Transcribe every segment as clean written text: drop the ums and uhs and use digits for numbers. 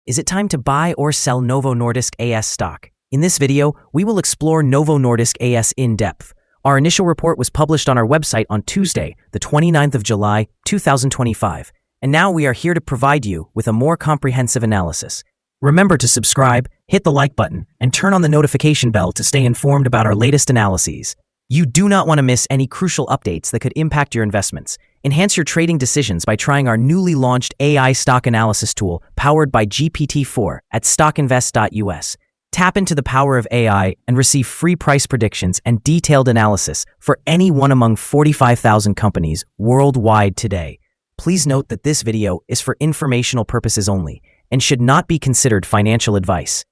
Is it time to buy or sell Novo Nordisk AS stock? In this video, we will explore Novo Nordisk AS in depth. Our initial report was published on our website on Tuesday, the 29th of July, 2025. And now we are here to provide you with a more comprehensive analysis. Remember to subscribe, hit the like button, and turn on the notification bell to stay informed about our latest analyses. You do not want to miss any crucial updates that could impact your investments. Enhance your trading decisions by trying our newly launched AI stock analysis tool powered by GPT-4 at StockInvest.us. Tap into the power of AI and receive free price predictions and detailed analysis for any one among 45,000 companies worldwide today. Please note that this video is for informational purposes only and should not be considered financial advice.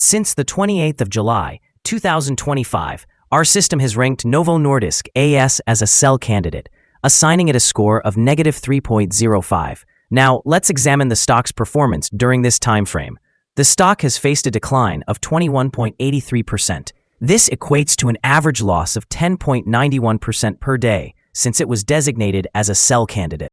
Since the 28th of July, 2025, our system has ranked Novo Nordisk AS as a sell candidate, assigning it a score of -3.05. Now, let's examine the stock's performance during this time frame. The stock has faced a decline of 21.83%. This equates to an average loss of 10.91% per day since it was designated as a sell candidate.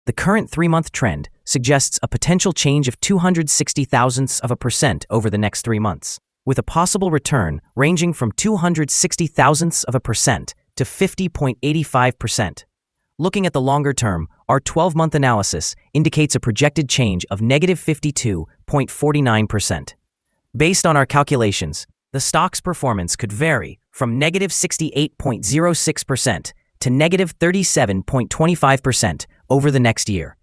The current 3-month trend suggests a potential change of 260 thousandths of a percent over the next 3 months, with a possible return ranging from 260 thousandths of a percent to 50.85%. Looking at the longer term, our 12-month analysis indicates a projected change of -52.49%. Based on our calculations, the stock's performance could vary from -68.06% to -37.25% over the next year.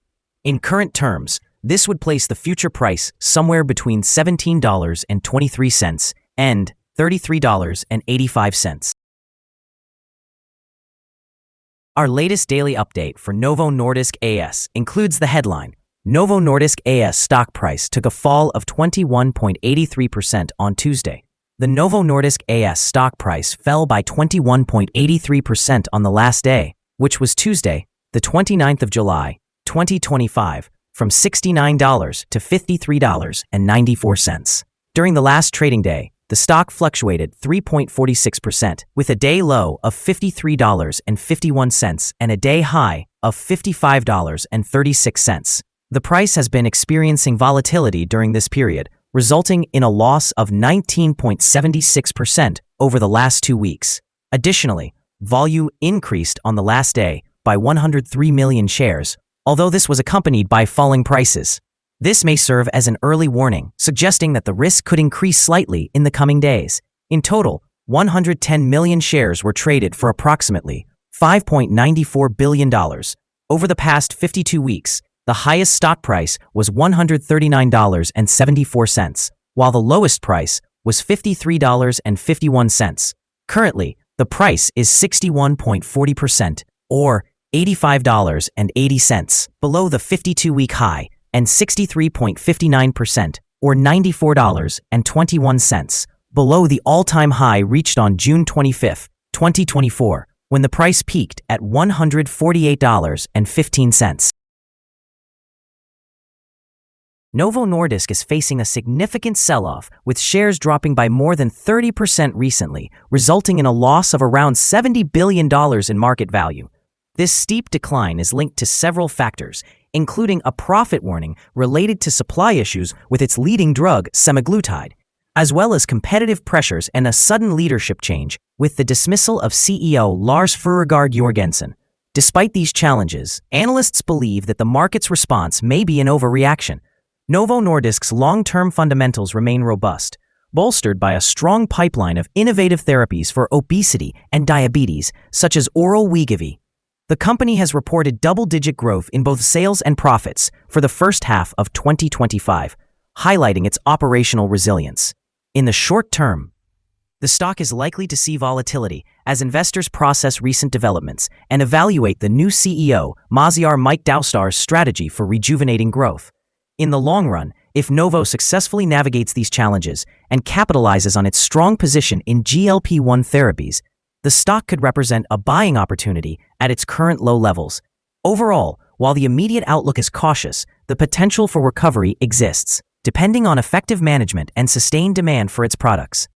In current terms, this would place the future price somewhere between $17.23 and $33.85. Our latest daily update for Novo Nordisk AS includes the headline: Novo Nordisk AS stock price took a fall of 21.83% on Tuesday. The Novo Nordisk AS stock price fell by 21.83% on the last day, which was Tuesday, the 29th of July, 2025, from $69 to $53.94. During the last trading day, the stock fluctuated 3.46%, with a day low of $53.51 and a day high of $55.36. The price has been experiencing volatility during this period, resulting in a loss of 19.76% over the last 2 weeks. Additionally, volume increased on the last day by 103 million shares, although this was accompanied by falling prices. This may serve as an early warning, suggesting that the risk could increase slightly in the coming days. In total, 110 million shares were traded for approximately $5.94 billion. Over the past 52 weeks, the highest stock price was $139.74, while the lowest price was $53.51. Currently, the price is 61.40%, or $85.80, below the 52-week high, and 63.59%, or $94.21, below the all-time high reached on June 25, 2024, when the price peaked at $148.15. Novo Nordisk is facing a significant sell-off, with shares dropping by more than 30% recently, resulting in a loss of around $70 billion in market value. This steep decline is linked to several factors, including a profit warning related to supply issues with its leading drug, semaglutide, as well as competitive pressures and a sudden leadership change with the dismissal of CEO Lars Fruergaard Jørgensen. Despite these challenges, analysts believe that the market's response may be an overreaction. Novo Nordisk's long-term fundamentals remain robust, bolstered by a strong pipeline of innovative therapies for obesity and diabetes, such as oral Wegovy. The company has reported double-digit growth in both sales and profits for the first half of 2025, highlighting its operational resilience. In the short term, the stock is likely to see volatility as investors process recent developments and evaluate the new CEO, Mike Daustar's strategy for rejuvenating growth. In the long run, if Novo successfully navigates these challenges and capitalizes on its strong position in GLP-1 therapies, the stock could represent a buying opportunity at its current low levels. Overall, while the immediate outlook is cautious, the potential for recovery exists, depending on effective management and sustained demand for its products.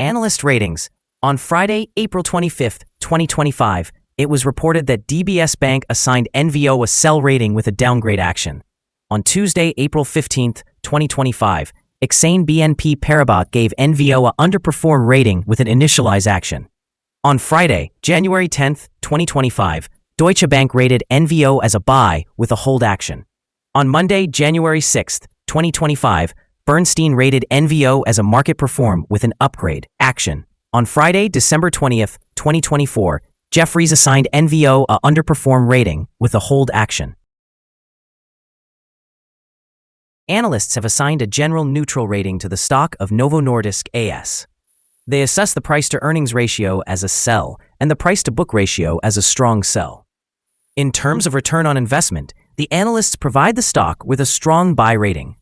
Analyst ratings. On Friday, April 25, 2025, it was reported that DBS Bank assigned NVO a sell rating with a downgrade action. On Tuesday, April 15, 2025, Exane BNP Paribas gave NVO a underperform rating with an initialize action. On Friday, January 10, 2025, Deutsche Bank rated NVO as a buy with a hold action. On Monday, January 6, 2025, Bernstein rated NVO as a market perform with an upgrade action. On Friday, December 20th, 2024, Jefferies assigned NVO a underperform rating with a hold action. Analysts have assigned a general neutral rating to the stock of Novo Nordisk A/S. They assess the price-to-earnings ratio as a sell and the price-to-book ratio as a strong sell. In terms of return on investment, the analysts provide the stock with a strong buy rating.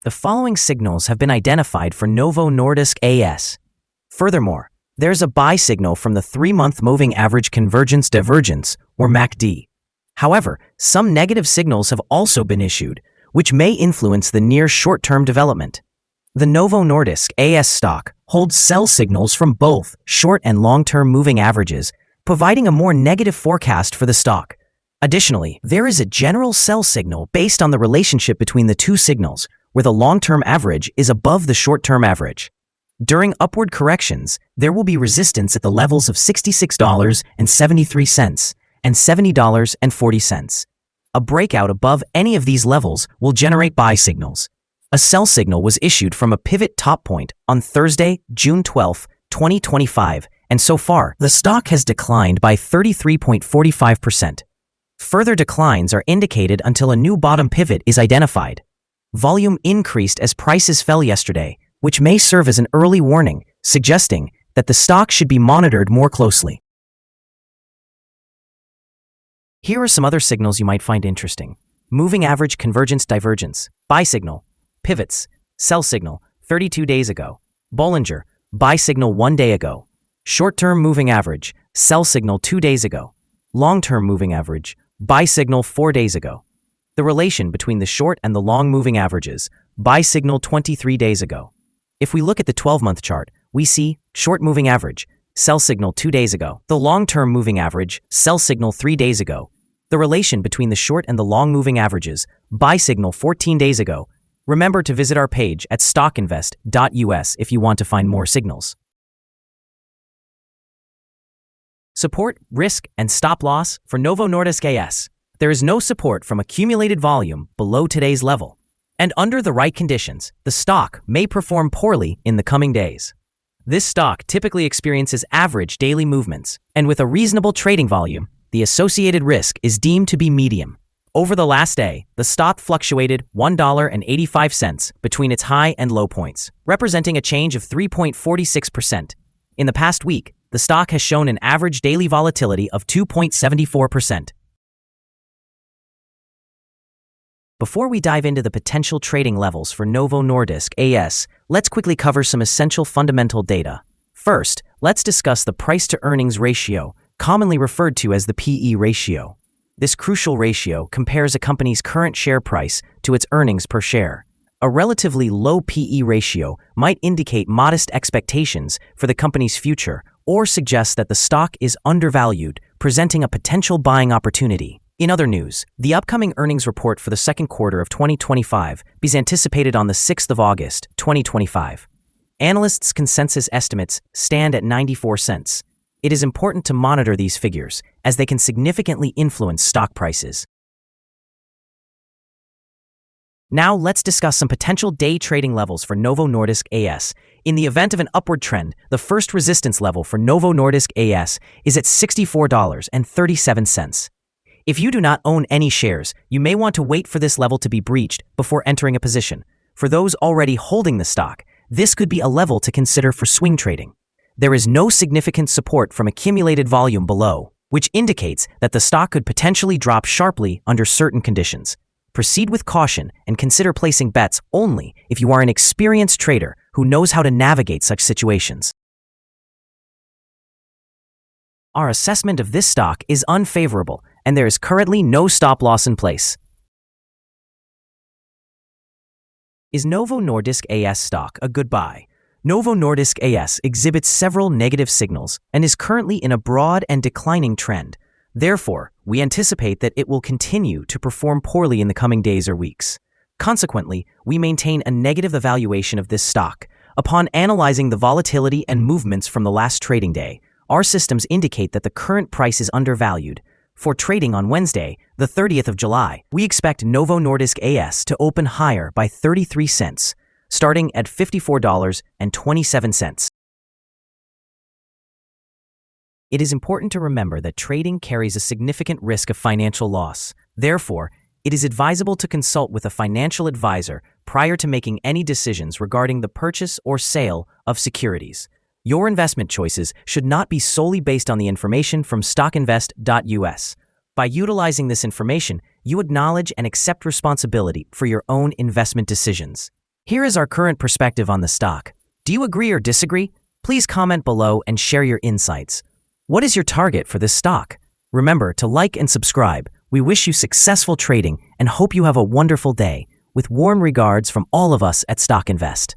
The following signals have been identified for Novo Nordisk A/S. Furthermore, there's a buy signal from the 3-month moving average convergence divergence, or MACD. However, some negative signals have also been issued, which may influence the near short-term development. The Novo Nordisk A/S stock holds sell signals from both short and long-term moving averages, providing a more negative forecast for the stock. Additionally, there is a general sell signal based on the relationship between the two signals, where the long-term average is above the short-term average. During upward corrections, there will be resistance at the levels of $66.73 and $70.40. A breakout above any of these levels will generate buy signals. A sell signal was issued from a pivot top point on Thursday, June 12, 2025, and so far, the stock has declined by 33.45%. Further declines are indicated until a new bottom pivot is identified. Volume increased as prices fell yesterday, which may serve as an early warning, suggesting that the stock should be monitored more closely. Here are some other signals you might find interesting. Moving average convergence divergence, buy signal. Pivots, sell signal, 32 days ago. Bollinger, buy signal 1 day ago. Short-term moving average, sell signal 2 days ago. Long-term moving average, buy signal 4 days ago. The relation between the short and the long moving averages, buy signal 23 days ago. If we look at the 12-month chart, we see short moving average, sell signal 2 days ago. The long-term moving average, sell signal 3 days ago. The relation between the short and the long moving averages, buy signal 14 days ago. Remember to visit our page at StockInvest.us if you want to find more signals. Support, risk, and stop loss for Novo Nordisk A/S. There is no support from accumulated volume below today's level. And under the right conditions, the stock may perform poorly in the coming days. This stock typically experiences average daily movements, and with a reasonable trading volume, the associated risk is deemed to be medium. Over the last day, the stock fluctuated $1.85 between its high and low points, representing a change of 3.46%. In the past week, the stock has shown an average daily volatility of 2.74%. Before we dive into the potential trading levels for Novo Nordisk A/S, let's quickly cover some essential fundamental data. First, let's discuss the price-to-earnings ratio, commonly referred to as the PE ratio. This crucial ratio compares a company's current share price to its earnings per share. A relatively low PE ratio might indicate modest expectations for the company's future or suggest that the stock is undervalued, presenting a potential buying opportunity. In other news, the upcoming earnings report for the second quarter of 2025 is anticipated on the 6th of August, 2025. Analysts' consensus estimates stand at 94 cents. It is important to monitor these figures, as they can significantly influence stock prices. Now let's discuss some potential day trading levels for Novo Nordisk A/S. In the event of an upward trend, the first resistance level for Novo Nordisk A/S is at $64.37. If you do not own any shares, you may want to wait for this level to be breached before entering a position. For those already holding the stock, this could be a level to consider for swing trading. There is no significant support from accumulated volume below, which indicates that the stock could potentially drop sharply under certain conditions. Proceed with caution and consider placing bets only if you are an experienced trader who knows how to navigate such situations. Our assessment of this stock is unfavorable, and there is currently no stop loss in place. Is Novo Nordisk A/S stock a good buy? Novo Nordisk AS exhibits several negative signals and is currently in a broad and declining trend. Therefore, we anticipate that it will continue to perform poorly in the coming days or weeks. Consequently, we maintain a negative evaluation of this stock. Upon analyzing the volatility and movements from the last trading day, our systems indicate that the current price is undervalued. For trading on Wednesday, the 30th of July, we expect Novo Nordisk AS to open higher by 33 cents, starting at $54.27. It is important to remember that trading carries a significant risk of financial loss. Therefore, it is advisable to consult with a financial advisor prior to making any decisions regarding the purchase or sale of securities. Your investment choices should not be solely based on the information from StockInvest.us. By utilizing this information, you acknowledge and accept responsibility for your own investment decisions. Here is our current perspective on the stock. Do you agree or disagree? Please comment below and share your insights. What is your target for this stock? Remember to like and subscribe. We wish you successful trading and hope you have a wonderful day. With warm regards from all of us at StockInvest.